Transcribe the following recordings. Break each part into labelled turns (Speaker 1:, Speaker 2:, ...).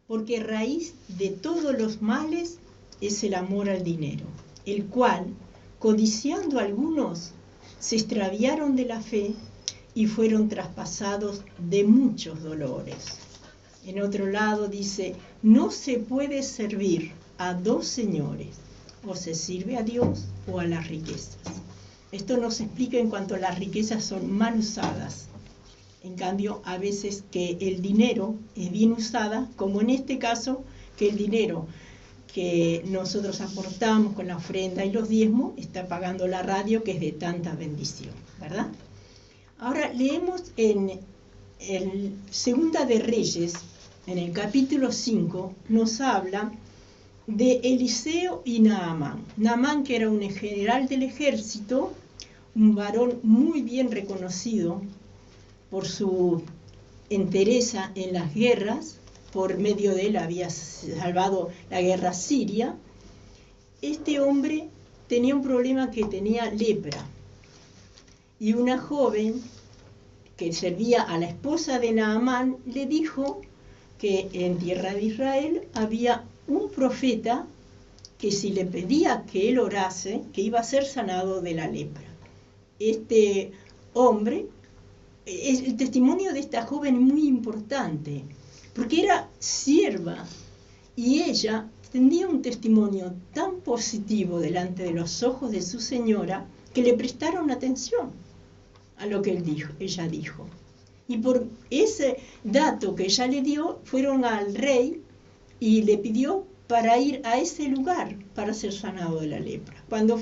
Speaker 1: porque raíz de todos los males es el amor al dinero, el cual, codiciando algunos, se extraviaron de la fe y fueron traspasados de muchos dolores. En otro lado dice, no se puede servir a dos señores, o se sirve a Dios o a las riquezas. Esto nos explica en cuanto a las riquezas son mal usadas. En cambio, a veces que el dinero es bien usada, como en este caso, que el dinero que nosotros aportamos con la ofrenda y los diezmos está pagando la radio, que es de tanta bendición, ¿verdad? Ahora leemos en el Segunda de Reyes, en el capítulo 5, nos habla de Eliseo y Naamán. Naamán, que era un general del ejército, un varón muy bien reconocido por su entereza en las guerras. Por medio de él había salvado la guerra siria. Este hombre tenía un problema, que tenía lepra, y una joven que servía a la esposa de Naamán le dijo que en tierra de Israel había un profeta que si le pedía que él orase, que iba a ser sanado de la lepra. Este hombre, el testimonio de esta joven es muy importante, porque era sierva y ella tenía un testimonio tan positivo delante de los ojos de su señora que le prestaron atención a lo que ella dijo. Y por ese dato que ella le dio, fueron al rey y le pidió para ir a ese lugar para ser sanado de la lepra. Cuando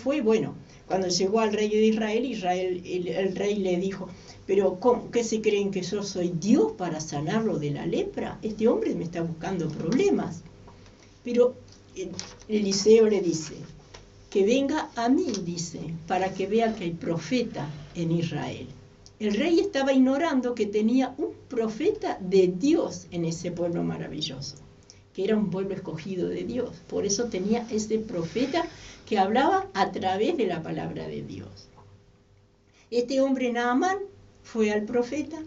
Speaker 1: llegó al rey de Israel, el rey le dijo, pero ¿cómo? ¿Qué se creen, que yo soy Dios para sanarlo de la lepra? Este hombre me está buscando problemas. Pero Eliseo le dice, que venga a mí, dice, para que vea que hay profeta en Israel. El rey estaba ignorando que tenía un profeta de Dios en ese pueblo maravilloso, que era un pueblo escogido de Dios. Por eso tenía ese profeta que hablaba a través de la palabra de Dios. Este hombre Naamán fue al profeta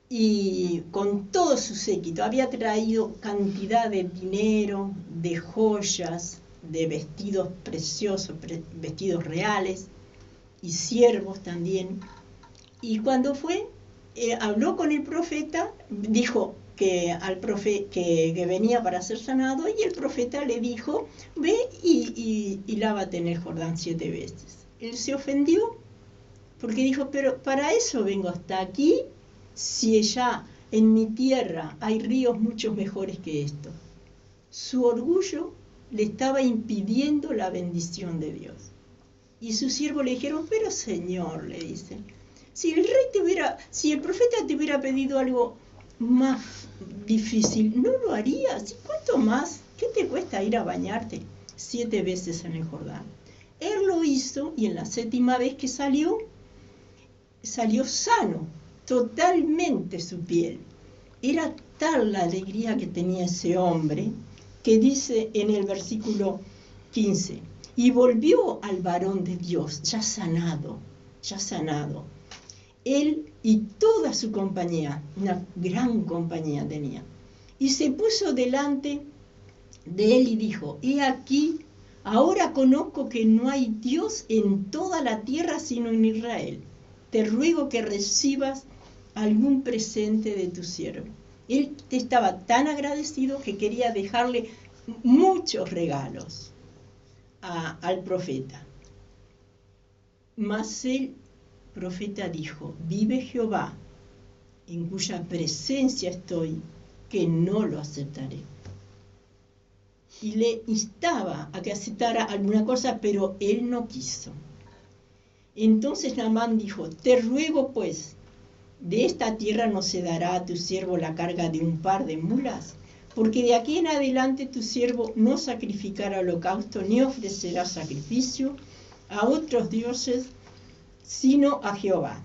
Speaker 1: y con todo su séquito había traído cantidad de dinero, de joyas, de vestidos preciosos, vestidos reales, y siervos también. Y cuando fue, habló con el profeta, dijo que venía para ser sanado, y el profeta le dijo, ve y lávate en el Jordán 7 veces. Él se ofendió, porque dijo, pero para eso vengo hasta aquí, si allá en mi tierra hay ríos mucho mejores que esto. Su orgullo le estaba impidiendo la bendición de Dios. Y sus siervos le dijeron, pero Señor, le dicen, si el profeta te hubiera pedido algo más difícil, ¿no lo harías? ¿Y cuánto más? ¿Qué te cuesta ir a bañarte 7 veces en el Jordán? Él lo hizo, y en la 7ª vez que salió sano, totalmente su piel. Era tal la alegría que tenía ese hombre, que dice en el versículo 15, y volvió al varón de Dios, ya sanado, él y toda su compañía, una gran compañía tenía, y se puso delante de él y dijo, he aquí, ahora conozco que no hay Dios en toda la tierra sino en Israel. Te ruego que recibas algún presente de tu siervo. Él estaba tan agradecido que quería dejarle muchos regalos al profeta. Mas el profeta dijo, vive Jehová, en cuya presencia estoy, que no lo aceptaré. Y le instaba a que aceptara alguna cosa, pero él no quiso. Entonces Naamán dijo, te ruego pues, de esta tierra no se dará a tu siervo la carga de un par de mulas, porque de aquí en adelante tu siervo no sacrificará holocausto ni ofrecerá sacrificio a otros dioses, sino a Jehová.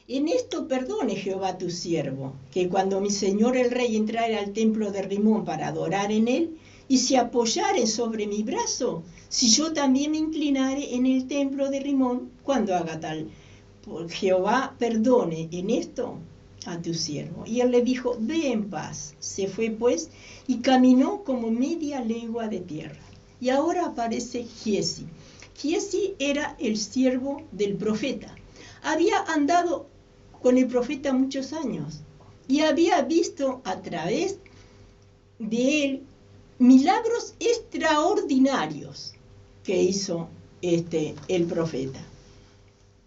Speaker 1: En esto perdone Jehová tu siervo, que cuando mi señor el rey entrare al templo de Rimón para adorar en él, y se apoyare sobre mi brazo, si yo también me inclinare en el templo de Rimón cuando haga tal. Por Jehová perdone en esto a tu siervo. Y él le dijo, ve en paz. Se fue pues y caminó como media legua de tierra. Y ahora aparece Giezi. Giezi era el siervo del profeta. Había andado con el profeta muchos años y había visto a través de él milagros extraordinarios que hizo el profeta.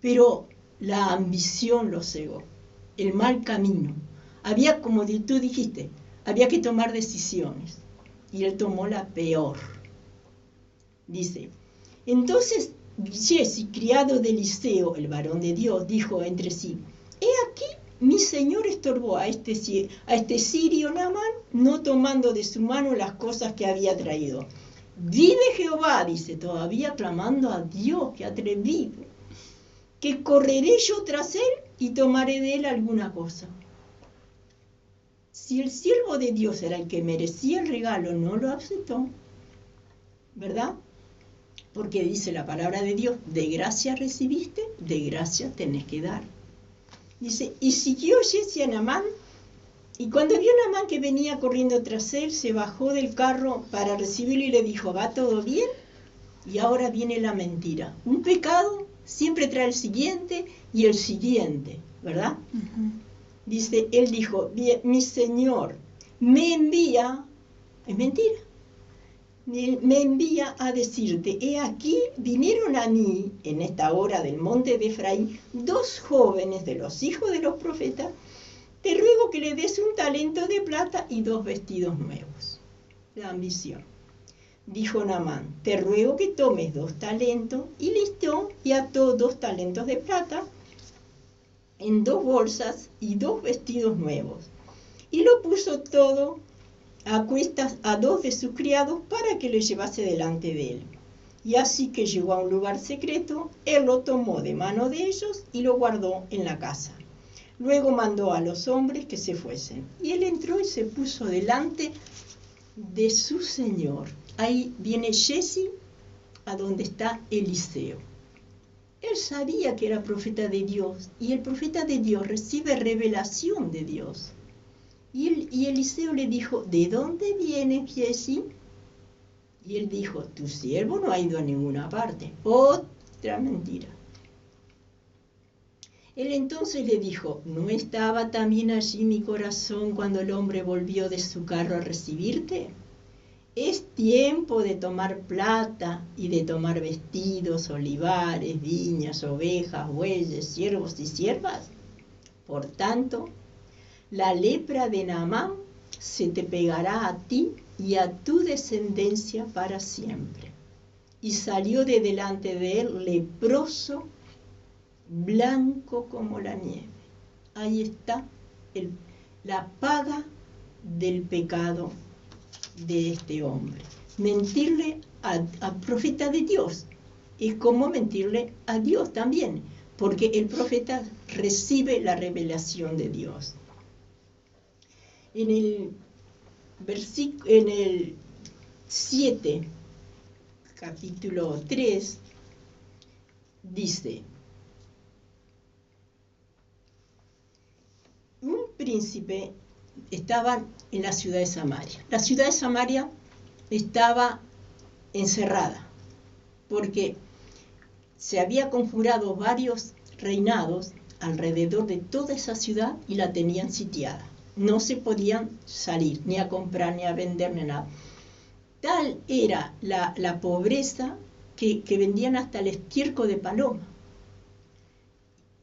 Speaker 1: Pero la ambición lo cegó, el mal camino. Había, como tú dijiste, había que tomar decisiones. Y él tomó la peor. Dice, entonces Giezi, criado de Eliseo, el varón de Dios, dijo entre sí, he aquí, mi señor estorbó a este sirio Naamán, no tomando de su mano las cosas que había traído. Vive Jehová, dice, todavía clamando a Dios, que atrevido, que correré yo tras él y tomaré de él alguna cosa. Si el siervo de Dios era el que merecía el regalo, no lo aceptó, ¿verdad? Porque dice la palabra de Dios, de gracia recibiste, de gracia tenés que dar. Dice, y siguió Giezi a Naamán, y cuando vio a Naamán que venía corriendo tras él, se bajó del carro para recibirlo y le dijo, ¿va todo bien? Y ahora viene la mentira. Un pecado siempre trae el siguiente y el siguiente, ¿verdad? Uh-huh. Dice, él dijo, bien, mi señor me envía, es mentira, me envía a decirte, he aquí, vinieron a mí, en esta hora del monte de Efraín, 2 jóvenes de los hijos de los profetas, te ruego que le des un talento de plata y 2 vestidos nuevos. La ambición. Dijo Naamán, te ruego que tomes 2 talentos, y listo, y ató 2 talentos de plata en 2 bolsas y 2 vestidos nuevos. Y lo puso todo a cuestas a 2 de sus criados para que le llevase delante de él. Y así que llegó a un lugar secreto, él lo tomó de mano de ellos y lo guardó en la casa. Luego mandó a los hombres que se fuesen. Y él entró y se puso delante de su señor. Ahí viene Giezi a donde está Eliseo. Él sabía que era profeta de Dios, y el profeta de Dios recibe revelación de Dios. Y Eliseo le dijo, ¿de dónde vienes, Giezi? Y él dijo, tu siervo no ha ido a ninguna parte. Otra mentira. Él entonces le dijo, ¿no estaba también allí mi corazón cuando el hombre volvió de su carro a recibirte? Es tiempo de tomar plata y de tomar vestidos, olivares, viñas, ovejas, bueyes, siervos y siervas. Por tanto, la lepra de Naamán se te pegará a ti y a tu descendencia para siempre. Y salió de delante de él leproso, blanco como la nieve. Ahí está la paga del pecado de este hombre. Mentirle al profeta de Dios es como mentirle a Dios también, porque el profeta recibe la revelación de Dios. En el 7, capítulo 3, dice, un príncipe estaba en la ciudad de Samaria. La ciudad de Samaria estaba encerrada porque se había conjurado varios reinados alrededor de toda esa ciudad y la tenían sitiada. No se podían salir ni a comprar, ni a vender, ni nada. Tal era la pobreza que vendían hasta el estiércol de paloma.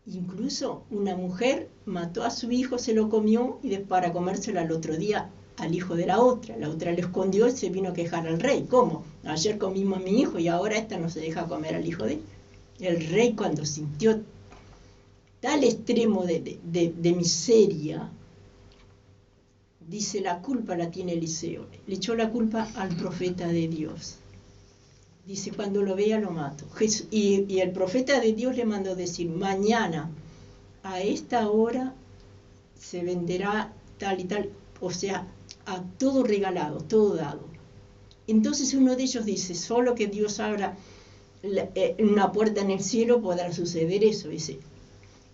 Speaker 1: Incluso una mujer mató a su hijo, se lo comió y para comérselo al otro día al hijo de la otra lo escondió y se vino a quejar al rey. ¿Cómo? Ayer comimos a mi hijo y ahora esta no se deja comer al hijo de él. El rey, cuando sintió tal extremo de miseria, dice, la culpa la tiene Eliseo. Le echó la culpa al profeta de Dios. Dice, cuando lo vea lo mato. Y el profeta de Dios le mandó decir, mañana a esta hora se venderá tal y tal, o sea, a todo regalado, todo dado. Entonces uno de ellos dice, solo que Dios abra una puerta en el cielo podrá suceder eso. Dice,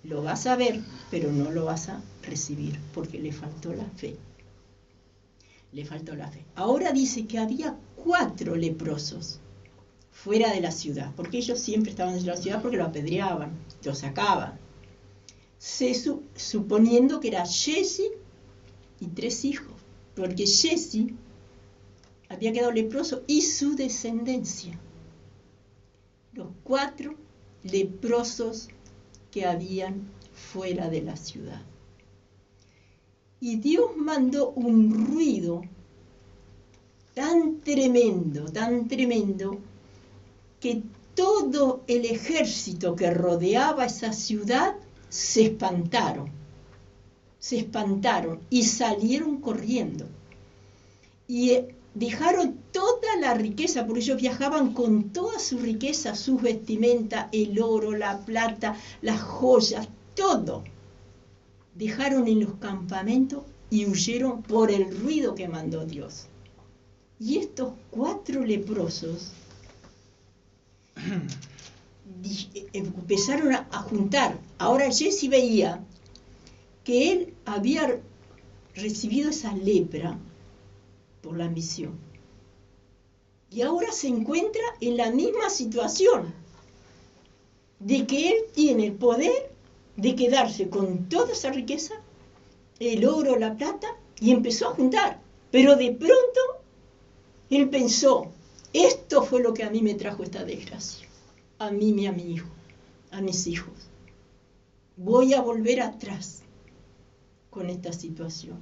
Speaker 1: lo vas a ver, pero no lo vas a recibir, porque le faltó la fe. Le faltó la fe. Ahora dice que había 4 leprosos fuera de la ciudad, porque ellos siempre estaban en la ciudad porque lo apedreaban, lo sacaban. Suponiendo que era Jesse y 3 hijos, porque Jesse había quedado leproso y su descendencia. Los 4 leprosos que habían fuera de la ciudad. Y Dios mandó un ruido tan tremendo, que todo el ejército que rodeaba esa ciudad se espantaron y salieron corriendo. Y dejaron toda la riqueza, porque ellos viajaban con toda su riqueza, sus vestimentas, el oro, la plata, las joyas, todo. Dejaron en los campamentos y huyeron por el ruido que mandó Dios. Y estos 4 leprosos empezaron a juntar. Ahora Jesse veía que él había recibido esa lepra por la ambición. Y ahora se encuentra en la misma situación, de que él tiene el poder de quedarse con toda esa riqueza, el oro, la plata, y empezó a juntar. Pero de pronto él pensó, esto fue lo que a mí me trajo esta desgracia, a mí y a mi hijo, a mis hijos. Voy a volver atrás con esta situación.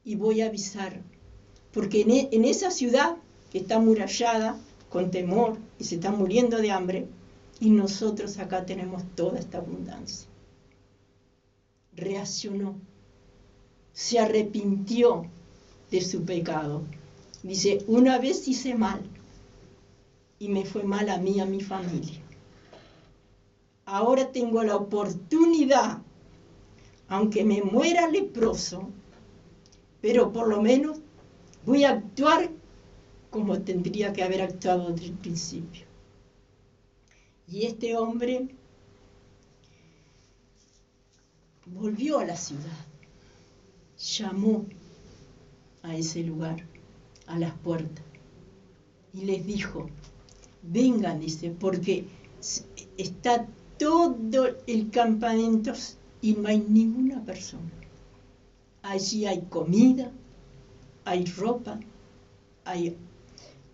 Speaker 1: Y voy a avisar, porque en esa ciudad que está amurallada, con temor, y se está muriendo de hambre, y nosotros acá tenemos toda esta abundancia. Reaccionó, se arrepintió de su pecado. Dice, una vez hice mal, y me fue mal a mí y a mi familia. Ahora tengo la oportunidad, aunque me muera leproso, pero por lo menos voy a actuar como tendría que haber actuado desde el principio. Y este hombre volvió a la ciudad, llamó a ese lugar, a las puertas, y les dijo, vengan, dice, porque está todo el campamento y no hay ninguna persona. Allí hay comida, hay ropa, hay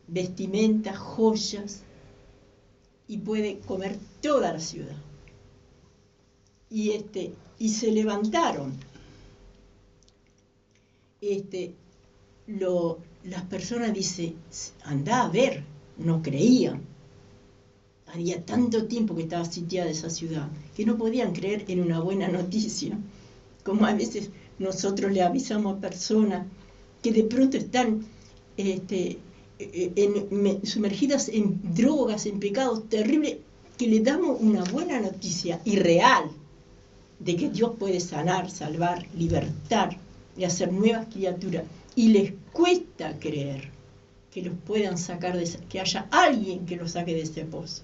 Speaker 1: vestimentas, joyas, y puede comer toda la ciudad. Y se levantaron. Las personas dicen, anda a ver, no creían. Había tanto tiempo que estaba sitiada esa ciudad, que no podían creer en una buena noticia. Como a veces nosotros le avisamos a personas que de pronto están sumergidas en drogas, en pecados terribles, que le damos una buena noticia y real de que Dios puede sanar, salvar, libertar y hacer nuevas criaturas. Y les cuesta creer que los puedan sacar, que haya alguien que los saque de ese pozo.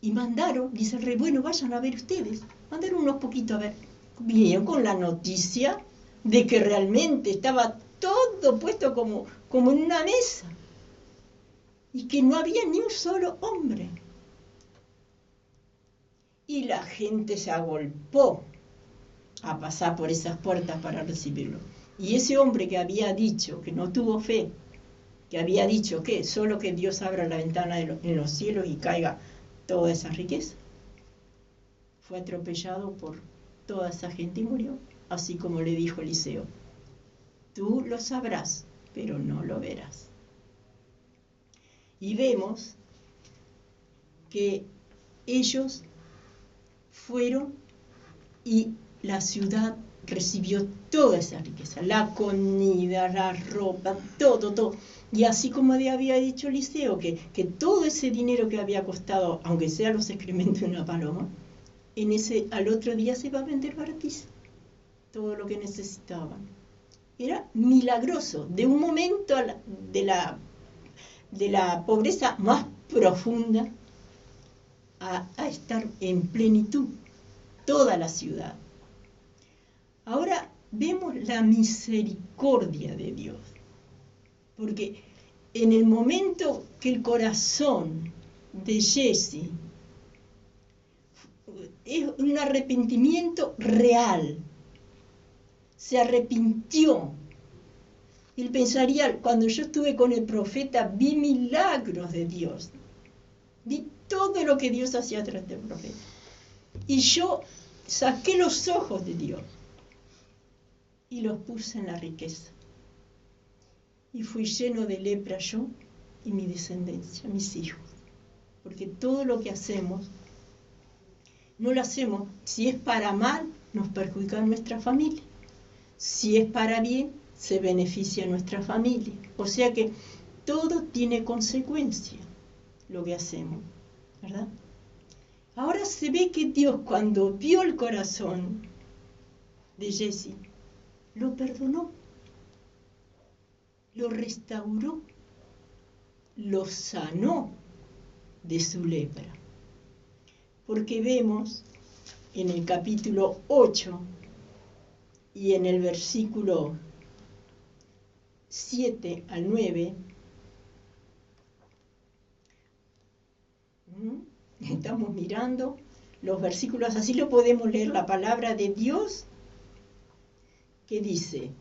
Speaker 1: Y mandaron, dice el rey, bueno, vayan a ver ustedes. Mandaron unos poquitos a ver. Vinieron con la noticia de que realmente estaba todo puesto como en una mesa. Y que no había ni un solo hombre. Y la gente se agolpó a pasar por esas puertas para recibirlo. Y ese hombre que había dicho que no tuvo fe, que había dicho que solo que Dios abra la ventana en los cielos y caiga toda esa riqueza, fue atropellado por toda esa gente y murió, así como le dijo Eliseo, tú lo sabrás, pero no lo verás. Y vemos que ellos fueron y la ciudad recibió toda esa riqueza, la comida, la ropa, todo. Y así como había dicho Eliseo, que todo ese dinero que había costado, aunque sea los excrementos de una paloma, al otro día se iba a vender baratísimo, todo lo que necesitaban. Era milagroso, de un momento de la pobreza más profunda a estar en plenitud, toda la ciudad. Ahora vemos la misericordia de Dios, porque en el momento que el corazón de Jesse es un arrepentimiento real, se arrepintió. Él pensaría, cuando yo estuve con el profeta, vi milagros de Dios, vi todo lo que Dios hacía a través del profeta, y yo saqué los ojos de Dios y los puse en la riqueza, y fui lleno de lepra yo y mi descendencia, mis hijos, porque todo lo que hacemos, no lo hacemos, si es para mal, nos perjudica a nuestra familia, si es para bien, se beneficia a nuestra familia. O sea que todo tiene consecuencia, lo que hacemos, ¿verdad? Ahora se ve que Dios, cuando vio el corazón de Jesse, lo perdonó, lo restauró, lo sanó de su lepra. Porque vemos en el capítulo 8 y en el versículo 7 al 9, estamos mirando los versículos, así lo podemos leer, la palabra de Dios, que dice: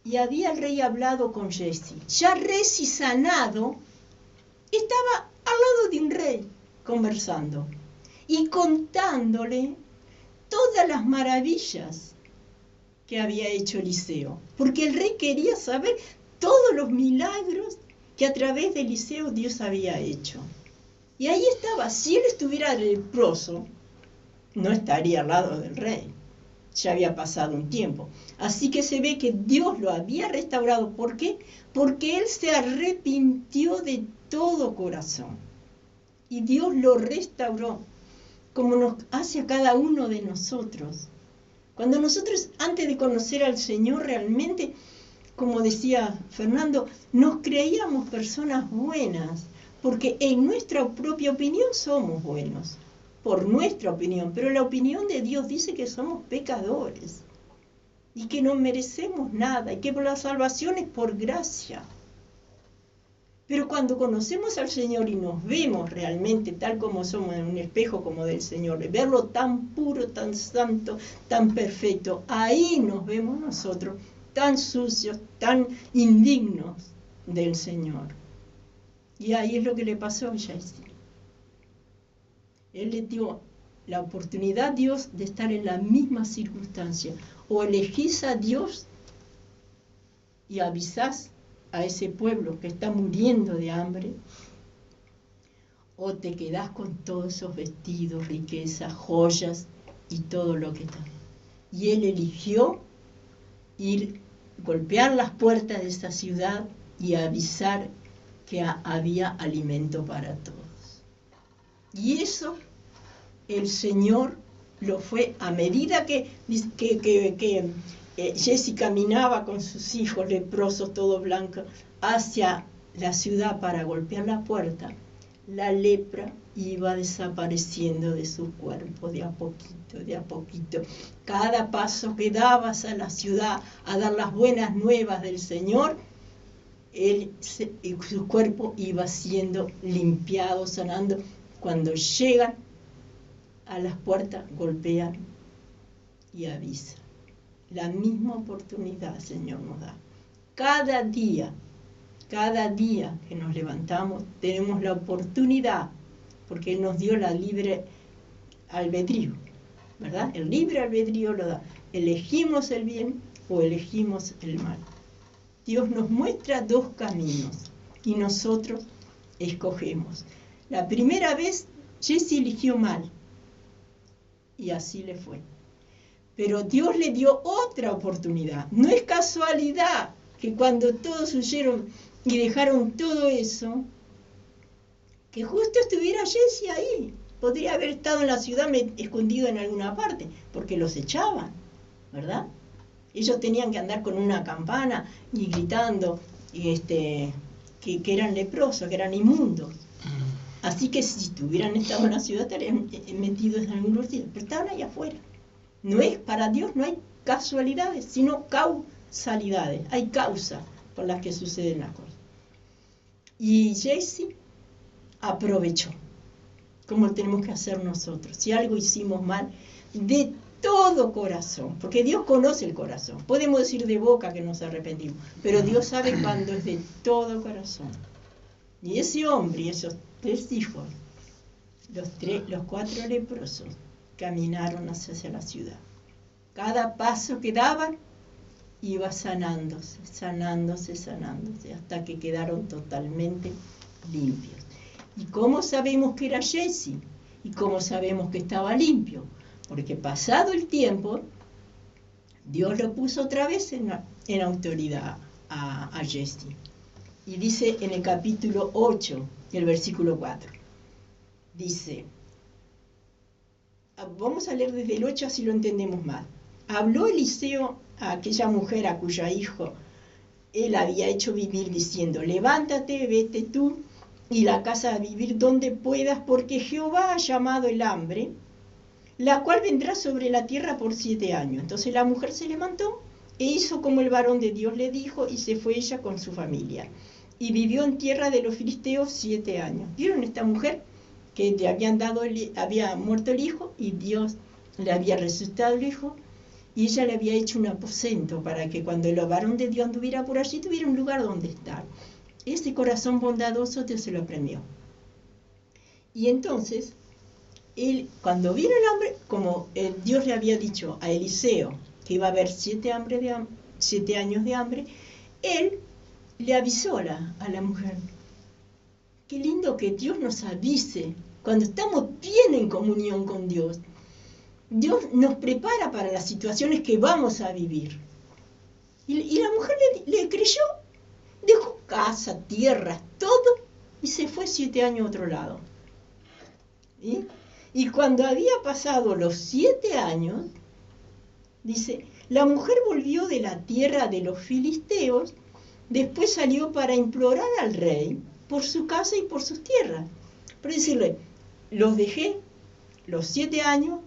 Speaker 1: y había el rey hablado con Jesse, ya reci sanado, estaba al lado de un rey conversando y contándole todas las maravillas que había hecho Eliseo, porque el rey quería saber todos los milagros que a través de Eliseo Dios había hecho. Y ahí estaba, si él estuviera leproso, no estaría al lado del rey, ya había pasado un tiempo. Así que se ve que Dios lo había restaurado. ¿Por qué? Porque él se arrepintió de todo corazón, y Dios lo restauró, como nos hace a cada uno de nosotros. Cuando nosotros, antes de conocer al Señor realmente, como decía Fernando, nos creíamos personas buenas, porque en nuestra propia opinión somos buenos, por nuestra opinión, pero la opinión de Dios dice que somos pecadores y que no merecemos nada y que la salvación es por gracia. Pero cuando conocemos al Señor y nos vemos realmente tal como somos en un espejo como del Señor, verlo tan puro, tan santo, tan perfecto, ahí nos vemos nosotros tan sucios, tan indignos del Señor. Y ahí es lo que le pasó a Jesse. Él le dio la oportunidad a Dios de estar en la misma circunstancia. O elegís a Dios y avisás a ese pueblo que está muriendo de hambre, o te quedás con todos esos vestidos, riquezas, joyas y todo lo que está. Y él eligió ir, golpear las puertas de esta ciudad y avisar que había alimento para todos. Y eso el Señor lo fue, a medida que Jesse caminaba con sus hijos leprosos, todo blanco, hacia la ciudad para golpear la puerta, la lepra iba desapareciendo de su cuerpo de a poquito, de a poquito. Cada paso que dabas a la ciudad a dar las buenas nuevas del Señor, su cuerpo iba siendo limpiado, sanando. Cuando llegan a las puertas, golpean y avisan. La misma oportunidad el Señor nos da. Cada día que nos levantamos, tenemos la oportunidad, porque Él nos dio la libre albedrío, ¿verdad? El libre albedrío lo da. Elegimos el bien o elegimos el mal. Dios nos muestra dos caminos y nosotros escogemos. La primera vez Jesse eligió mal y así le fue. Pero Dios le dio otra oportunidad. No es casualidad que cuando todos huyeron y dejaron todo eso, que justo estuviera Jesse ahí. Podría haber estado en la ciudad escondido en alguna parte, porque los echaban, ¿verdad? Ellos tenían que andar con una campana y gritando que eran leprosos, que eran inmundos. Así que si hubieran estado en la ciudad estarían metidos en algún lugar, pero estaban ahí afuera. No es, para Dios no hay casualidades, sino causalidades. Hay causas por las que suceden las cosas. Y Jesse aprovechó, como tenemos que hacer nosotros. Si algo hicimos mal, de todo corazón, porque Dios conoce el corazón. Podemos decir de boca que nos arrepentimos, pero Dios sabe cuando es de todo corazón. Y ese hombre y esos 3 hijos, los 4 leprosos, caminaron hacia la ciudad. Cada paso que daban iba sanándose, hasta que quedaron totalmente limpios. ¿Y cómo sabemos que era Jesse? ¿Y cómo sabemos que estaba limpio? Porque pasado el tiempo, Dios lo puso otra vez en autoridad a Jesse. Y dice en el capítulo 8, el versículo 4, dice, vamos a leer desde el 8 así lo entendemos más. Habló Eliseo a aquella mujer a cuyo hijo él había hecho vivir, diciendo, levántate, vete tú y la casa a vivir donde puedas, porque Jehová ha llamado el hambre, la cual vendrá sobre la tierra por 7 años. Entonces la mujer se levantó e hizo como el varón de Dios le dijo, y se fue ella con su familia. Y vivió en tierra de los filisteos 7 años. ¿Vieron esta mujer? Que le había muerto el hijo, y Dios le había resucitado el hijo, y ella le había hecho un aposento para que cuando el varón de Dios anduviera por allí, tuviera un lugar donde estar. Ese corazón bondadoso Dios se lo premió. Y entonces, él, cuando vino el hambre, como Dios le había dicho a Eliseo que iba a haber 7 años de hambre, él le avisó a la mujer. Qué lindo que Dios nos avise cuando estamos bien en comunión con Dios. Dios nos prepara para las situaciones que vamos a vivir. Y la mujer le creyó, dejó casa, tierra, todo, y se fue 7 años a otro lado. ¿Sí? Y cuando había pasado los 7 años, dice, la mujer volvió de la tierra de los filisteos, después salió para implorar al rey por su casa y por sus tierras. Por decirle, los dejé los 7 años,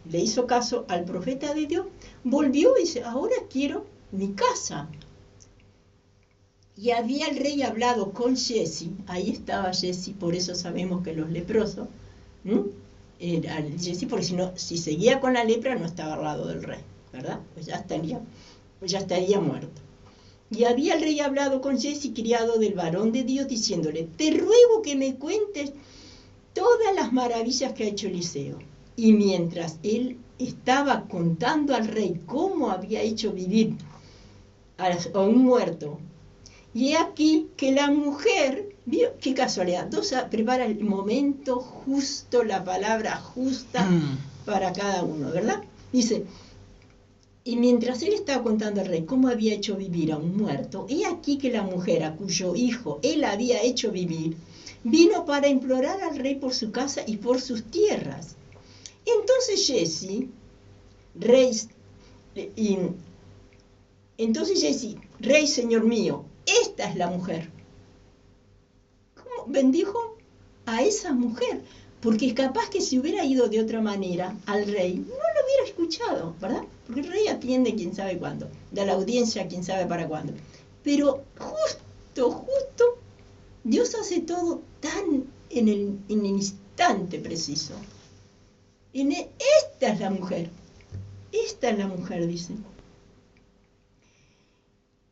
Speaker 1: le hizo caso al profeta de Dios, volvió y dice, ahora quiero mi casa. Y había el rey hablado con Jesse, ahí estaba Jesse, por eso sabemos que los leprosos, era Jesse, porque si seguía con la lepra no estaba al lado del rey, ¿verdad? Pues ya estaría muerto. Y había el rey hablado con Jesse, criado del varón de Dios, diciéndole, te ruego que me cuentes todas las maravillas que ha hecho Eliseo. Y mientras él estaba contando al rey cómo había hecho vivir a un muerto, y he aquí que la mujer, vio qué casualidad, Dios prepara el momento justo, la palabra justa para cada uno, ¿verdad? Dice, y mientras él estaba contando al rey cómo había hecho vivir a un muerto, he aquí que la mujer a cuyo hijo él había hecho vivir, vino para implorar al rey por su casa y por sus tierras. Entonces Jesse, rey, señor mío, esta es la mujer. ¿Cómo bendijo a esa mujer? Porque capaz que si hubiera ido de otra manera al rey, no lo hubiera escuchado, ¿verdad? Porque el rey atiende quién sabe cuándo, da la audiencia quién sabe para cuándo. Pero justo, Dios hace todo tan en el instante preciso. Esta es la mujer, dice.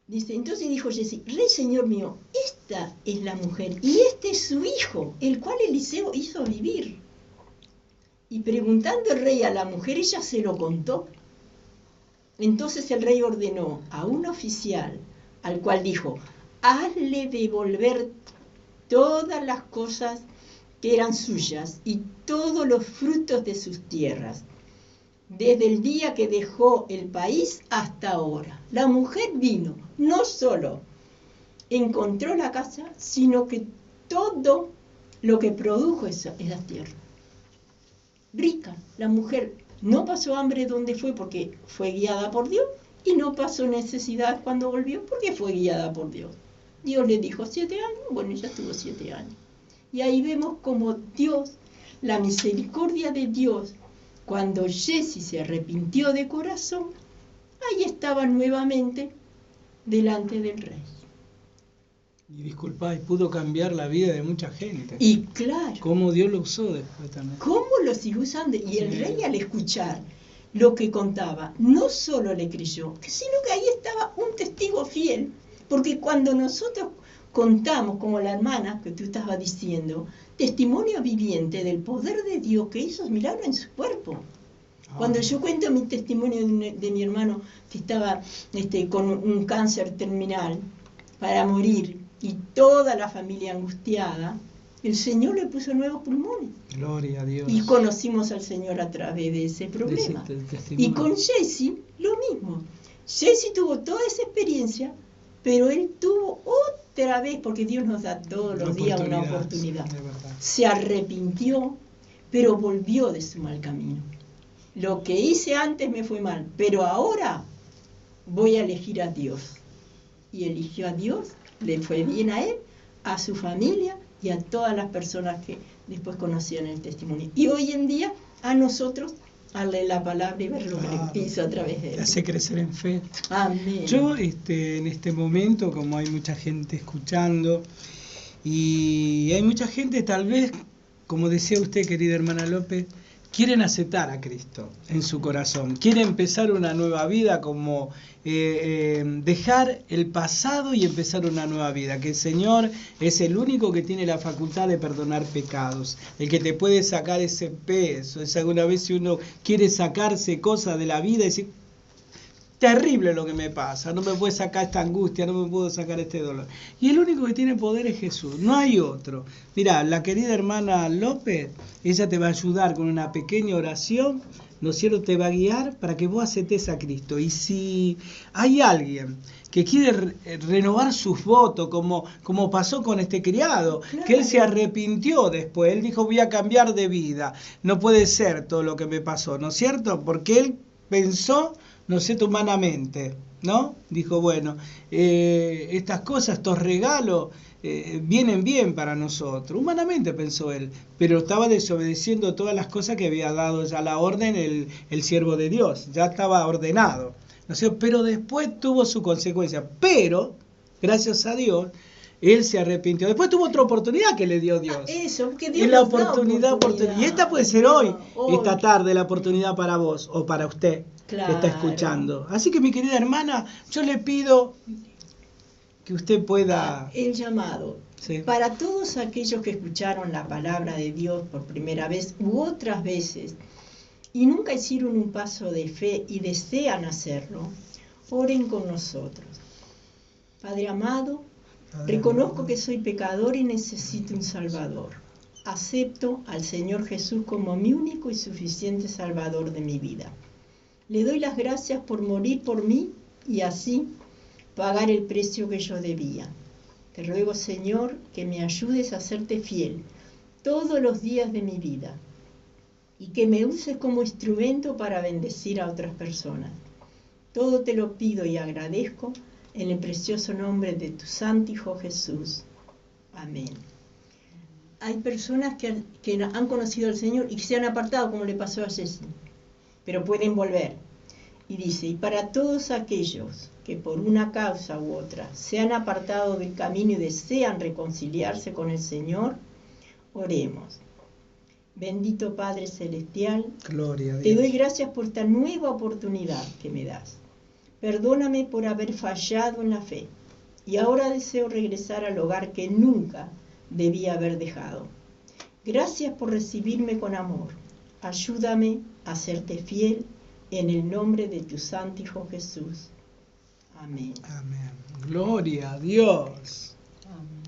Speaker 1: Dice, entonces dijo Jesse, rey señor mío, esta es la mujer, y este es su hijo, el cual Eliseo hizo vivir. Y preguntando el rey a la mujer, ella se lo contó. Entonces el rey ordenó a un oficial, al cual dijo, hazle devolver todas las cosas que eran suyas y todos los frutos de sus tierras, desde el día que dejó el país hasta ahora. La mujer vino, no solo encontró la casa, sino que todo lo que produjo esa tierra. Rica, la mujer no pasó hambre donde fue porque fue guiada por Dios, y no pasó necesidad cuando volvió porque fue guiada por Dios. Dios le dijo 7 años, bueno, ella estuvo 7 años. Y ahí vemos como Dios, la misericordia de Dios, cuando Jesse se arrepintió de corazón, ahí estaba nuevamente delante del rey.
Speaker 2: Y disculpá, y pudo cambiar la vida de mucha gente.
Speaker 1: Y claro,
Speaker 2: Cómo Dios lo usó después también.
Speaker 1: ¿cómo lo siguió usando? Y el
Speaker 2: Sí.
Speaker 1: rey, al escuchar lo que contaba, no solo le creyó, sino que ahí estaba un testigo fiel. Porque cuando nosotros contamos, como la hermana que tú estabas diciendo, testimonio viviente del poder de Dios que hizo milagros en su cuerpo. Cuando yo cuento mi testimonio de mi hermano que estaba con un cáncer terminal para morir y toda la familia angustiada, el Señor le puso nuevos pulmones.
Speaker 2: Gloria a Dios.
Speaker 1: Y conocimos al Señor a través de ese problema. Y con Jesse lo mismo. Jesse tuvo toda esa experiencia, pero él tuvo otra vez, porque Dios nos da todos los días una oportunidad. Se arrepintió, pero volvió de su mal camino. Lo que hice antes me fue mal, pero ahora voy a elegir a Dios. Y eligió a Dios, le fue bien a él, a su familia y a todas las personas que después conocían el testimonio. Y hoy en día a nosotros, a leer la palabra y ver lo que hizo a través de él.
Speaker 2: Te hace crecer en fe.
Speaker 1: Amén.
Speaker 2: Yo en este momento, como hay mucha gente escuchando, y hay mucha gente tal vez, como decía usted, querida hermana López, quieren aceptar a Cristo en su corazón, quieren empezar una nueva vida, como dejar el pasado y empezar una nueva vida, que el Señor es el único que tiene la facultad de perdonar pecados, el que te puede sacar ese peso. Es alguna vez si uno quiere sacarse cosas de la vida y decir, terrible lo que me pasa, no me puede sacar esta angustia, no me puedo sacar este dolor. Y el único que tiene poder es Jesús, no hay otro. Mirá, la querida hermana López, ella te va a ayudar con una pequeña oración, ¿no es cierto? Te va a guiar para que vos aceptes a Cristo. Y si hay alguien que quiere renovar sus votos, como pasó con este criado, claro, que él se arrepintió después, él dijo, voy a cambiar de vida, no puede ser todo lo que me pasó, ¿no es cierto? Porque él pensó, no sé, humanamente, ¿no? Dijo, bueno, estas cosas, estos regalos, vienen bien para nosotros. Humanamente pensó él, pero estaba desobedeciendo todas las cosas que había dado ya la orden el siervo de Dios, ya estaba ordenado, ¿no sé? Pero después tuvo su consecuencia, pero, gracias a Dios, él se arrepintió. Después tuvo otra oportunidad que le dio Dios.
Speaker 1: Eso, porque Dios
Speaker 2: es la
Speaker 1: nos da
Speaker 2: oportunidad. Y esta puede ser hoy, esta tarde, la oportunidad para vos o para usted, claro, que está escuchando. Así que, mi querida hermana, yo le pido que usted pueda...
Speaker 1: El llamado. Sí. Para todos aquellos que escucharon la palabra de Dios por primera vez u otras veces y nunca hicieron un paso de fe y desean hacerlo, oren con nosotros. Padre amado, reconozco que soy pecador y necesito un Salvador. Acepto al Señor Jesús como mi único y suficiente Salvador de mi vida. Le doy las gracias por morir por mí y así pagar el precio que yo debía. Te ruego, Señor, que me ayudes a serte fiel todos los días de mi vida y que me uses como instrumento para bendecir a otras personas. Todo te lo pido y agradezco en el precioso nombre de tu Santo Hijo Jesús. Amén. Hay personas que han conocido al Señor y que se han apartado, como le pasó a Jesse, pero pueden volver. Y dice, y para todos aquellos que por una causa u otra se han apartado del camino y desean reconciliarse con el Señor, oremos. Bendito Padre Celestial,
Speaker 2: Gloria a Dios.
Speaker 1: Te doy gracias por esta nueva oportunidad que me das. Perdóname por haber fallado en la fe y ahora deseo regresar al hogar que nunca debía haber dejado. Gracias por recibirme con amor. Ayúdame a serte fiel en el nombre de tu Santo Hijo Jesús. Amén.
Speaker 2: Amén. Gloria a Dios.
Speaker 1: Amén.